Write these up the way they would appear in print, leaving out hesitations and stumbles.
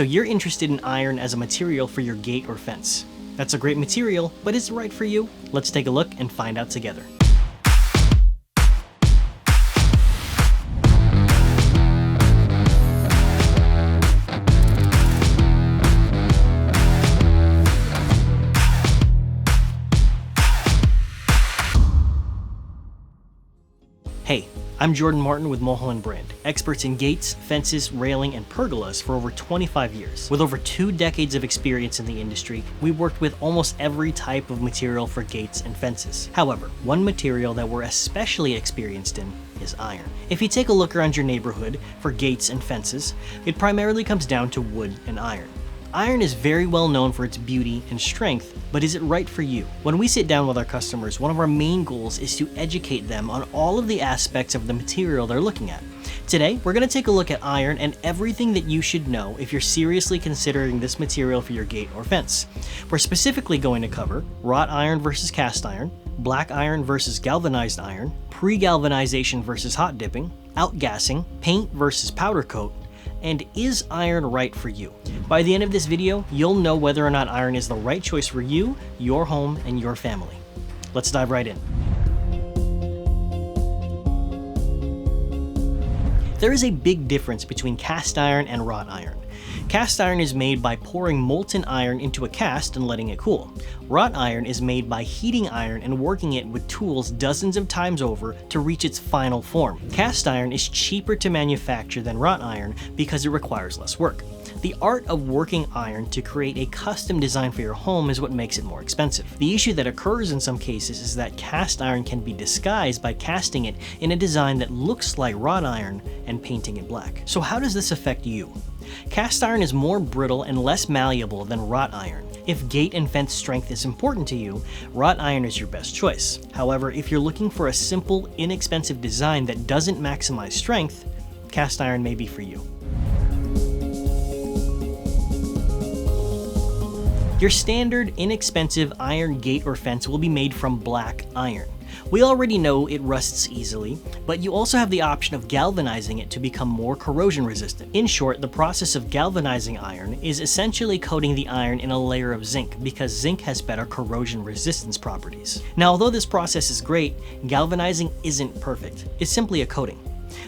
So you're interested in iron as a material for your gate or fence. That's a great material, but is it right for you? Let's take a look and find out together. Hey, I'm Jordan Martin with Mulholland Brand, experts in gates, fences, railing, and pergolas for over 25 years. With over 2 decades of experience in the industry, we worked with almost every type of material for gates and fences. However, one material that we're especially experienced in is iron. If you take a look around your neighborhood for gates and fences, it primarily comes down to wood and iron. Iron is very well known for its beauty and strength, but is it right for you? When we sit down with our customers, one of our main goals is to educate them on all of the aspects of the material they're looking at. Today, we're going to take a look at iron and everything that you should know if you're seriously considering this material for your gate or fence. We're specifically going to cover wrought iron versus cast iron, black iron versus galvanized iron, pre-galvanization versus hot dipping, outgassing, paint versus powder coat, and is iron right for you? By the end of this video, you'll know whether or not iron is the right choice for you, your home, and your family. Let's dive right in. There is a big difference between cast iron and wrought iron. Cast iron is made by pouring molten iron into a cast and letting it cool. Wrought iron is made by heating iron and working it with tools dozens of times over to reach its final form. Cast iron is cheaper to manufacture than wrought iron because it requires less work. The art of working iron to create a custom design for your home is what makes it more expensive. The issue that occurs in some cases is that cast iron can be disguised by casting it in a design that looks like wrought iron and painting it black. So how does this affect you? Cast iron is more brittle and less malleable than wrought iron. If gate and fence strength is important to you, wrought iron is your best choice. However, if you're looking for a simple, inexpensive design that doesn't maximize strength, cast iron may be for you. Your standard, inexpensive iron gate or fence will be made from black iron. We already know it rusts easily, but you also have the option of galvanizing it to become more corrosion resistant. In short, the process of galvanizing iron is essentially coating the iron in a layer of zinc because zinc has better corrosion resistance properties. Now, although this process is great, galvanizing isn't perfect. It's simply a coating.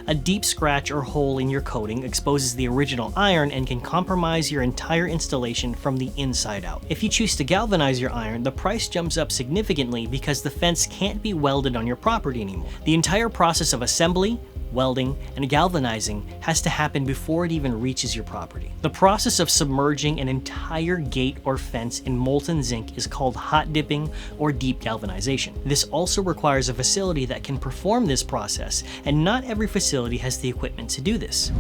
A deep scratch or hole in your coating exposes the original iron and can compromise your entire installation from the inside out. If you choose to galvanize your iron, the price jumps up significantly because the fence can't be welded on your property anymore. The entire process of assembly, welding, and galvanizing has to happen before it even reaches your property. The process of submerging an entire gate or fence in molten zinc is called hot dipping or deep galvanization. This also requires a facility that can perform this process, and not every facility has the equipment to do this.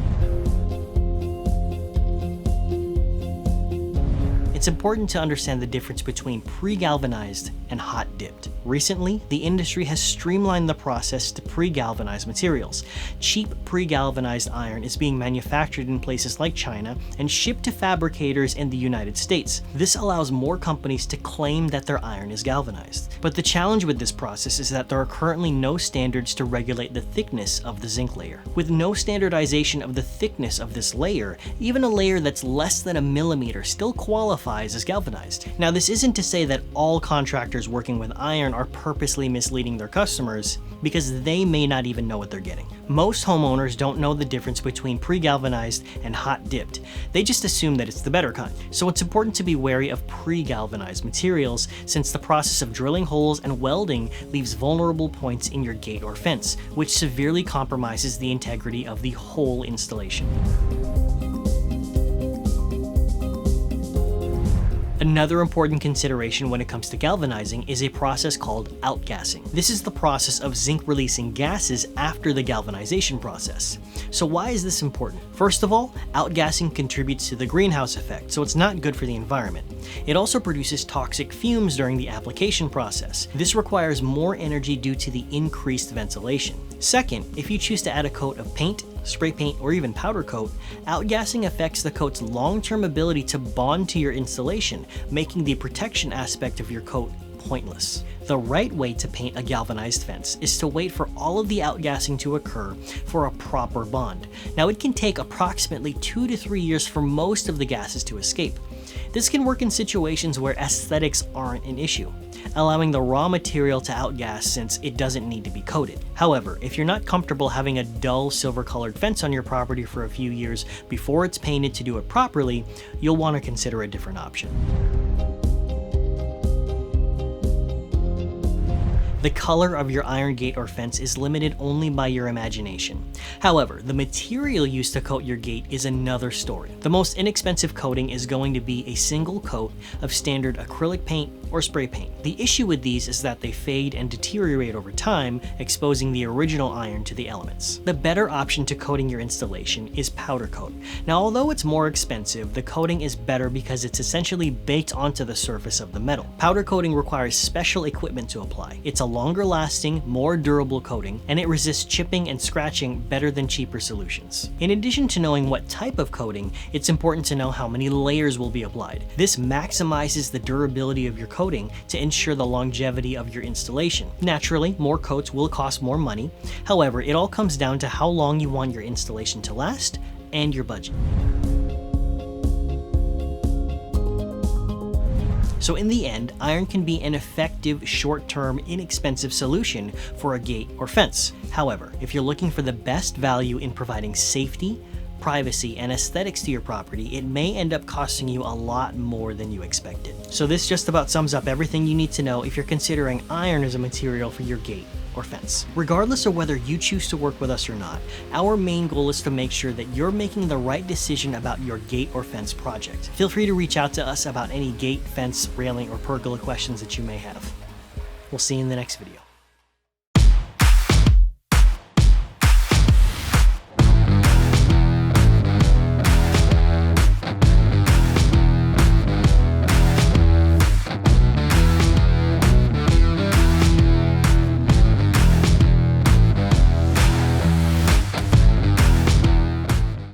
It's important to understand the difference between pre-galvanized and hot dipped. Recently, the industry has streamlined the process to pre-galvanized materials. Cheap pre-galvanized iron is being manufactured in places like China and shipped to fabricators in the United States. This allows more companies to claim that their iron is galvanized. But the challenge with this process is that there are currently no standards to regulate the thickness of the zinc layer. With no standardization of the thickness of this layer, even a layer that's less than a millimeter still qualifies as galvanized. Now, this isn't to say that all contractors working with iron are purposely misleading their customers, because they may not even know what they're getting. Most homeowners don't know the difference between pre-galvanized and hot dipped. They just assume that it's the better kind. So it's important to be wary of pre-galvanized materials, since the process of drilling holes and welding leaves vulnerable points in your gate or fence, which severely compromises the integrity of the whole installation. Another important consideration when it comes to galvanizing is a process called outgassing. This is the process of zinc releasing gases after the galvanization process. So why is this important? First of all, outgassing contributes to the greenhouse effect, so it's not good for the environment. It also produces toxic fumes during the application process. This requires more energy due to the increased ventilation. Second, if you choose to add a coat of paint, spray paint, or even powder coat, outgassing affects the coat's long-term ability to bond to your installation, making the protection aspect of your coat pointless. The right way to paint a galvanized fence is to wait for all of the outgassing to occur for a proper bond. Now, it can take approximately 2 to 3 years for most of the gases to escape. This can work in situations where aesthetics aren't an issue, allowing the raw material to outgas since it doesn't need to be coated. However, if you're not comfortable having a dull silver-colored fence on your property for a few years before it's painted to do it properly, you'll want to consider a different option. The color of your iron gate or fence is limited only by your imagination. However, the material used to coat your gate is another story. The most inexpensive coating is going to be a single coat of standard acrylic paint or spray paint. The issue with these is that they fade and deteriorate over time, exposing the original iron to the elements. The better option to coating your installation is powder coat. Now, although it's more expensive, the coating is better because it's essentially baked onto the surface of the metal. Powder coating requires special equipment to apply. It's a longer lasting, more durable coating, and it resists chipping and scratching better than cheaper solutions. In addition to knowing what type of coating, it's important to know how many layers will be applied. This maximizes the durability of your coating to ensure the longevity of your installation. Naturally, more coats will cost more money. However, it all comes down to how long you want your installation to last and your budget. So in the end, iron can be an effective, short-term, inexpensive solution for a gate or fence. However, if you're looking for the best value in providing safety, privacy, and aesthetics to your property, it may end up costing you a lot more than you expected. So this just about sums up everything you need to know if you're considering iron as a material for your gate or fence. Regardless of whether you choose to work with us or not, our main goal is to make sure that you're making the right decision about your gate or fence project. Feel free to reach out to us about any gate, fence, railing, or pergola questions that you may have. We'll see you in the next video.